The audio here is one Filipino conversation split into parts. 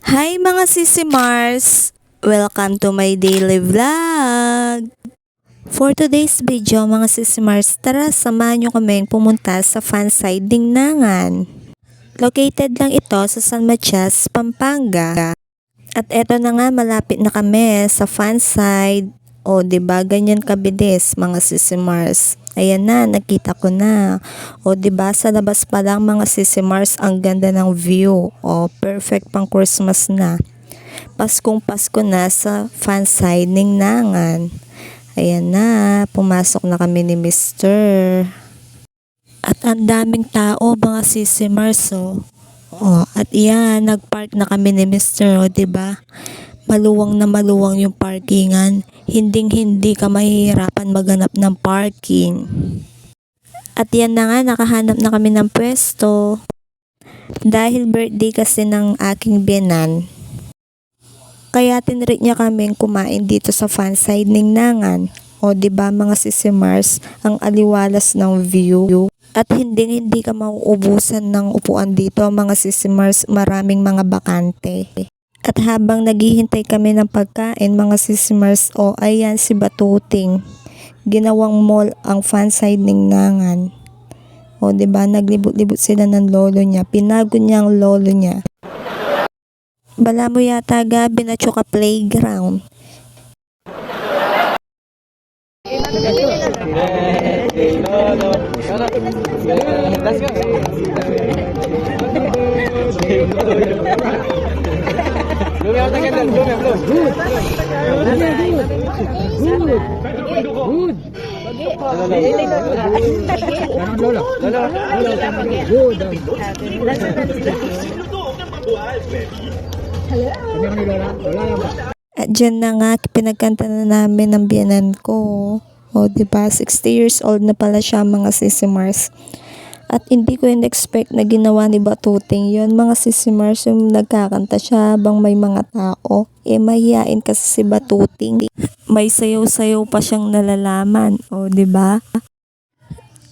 Hi mga Sisi Mars! Welcome to my daily vlog! For today's video mga Sisi Mars, tara samahan nyo kaming pumunta sa fanside Dingnangan. Located lang ito sa San Matias, Pampanga. At eto na nga, malapit na kami sa fanside. O, diba, ganyan kabilis mga Sisi Mars. Ayan na, nakita ko na. O, diba, sa labas pa lang mga Sisi Mars, ang ganda ng view. O, perfect pang Christmas na. Paskong Pasko na sa fanside Dingnangan. Ayan na, pumasok na kami ni Mr. At ang daming tao mga Sisi Mars, oh. Oh, at iyan, nagpark na kami ni Mr. O, diba? Maluwang na maluwang yung parkingan. Hinding-hindi ka mahihirapan maghanap ng parking. At yan na nga, nakahanap na kami ng pwesto. Dahil birthday kasi ng aking biyenan, kaya tinreat niya kaming kumain dito sa fanside Dingnangan. O, diba mga Sisi Mars, ang aliwalas ng view. At hindi ka mauubusan ng upuan dito mga Sisi Mars, maraming mga bakante. At habang naghihintay kami ng pagkain mga Sisi Mars, o ayan si Batuting. Ginawang mall ang fanside Dingnangan. O diba, naglibot-libot sila ng lolo niya. Pinagod niya ang lolo niya. Bala mo yata gabi na tsuka playground. At dyan na nga, pinagkanta na namin ng biyenan ko. O diba, 60 years old na pala siya mga Sisi Mars. At hindi ko in-expect na ginawa ni Batuting yon mga Sisi Mars, yung nagkakanta siya habang may mga tao. Mahihain kasi si Batuting. May sayaw-sayaw pa siyang nalalaman. O diba?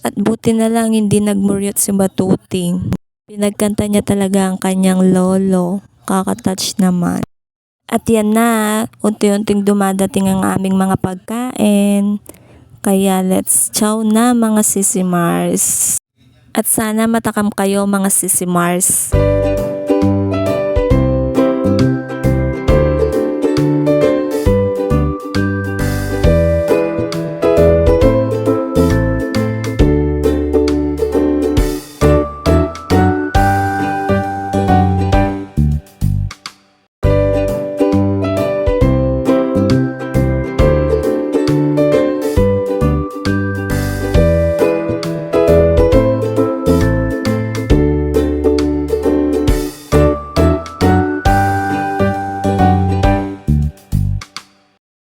At buti na lang hindi nagmuryot si Batuting. Pinagkanta niya talaga ang kanyang lolo. Kakatouch naman. At yan na, unti-unting dumadating ang aming mga pagkain. Kaya let's chow na mga Sisi Mars. At sana matakam kayo mga Sisi Mars.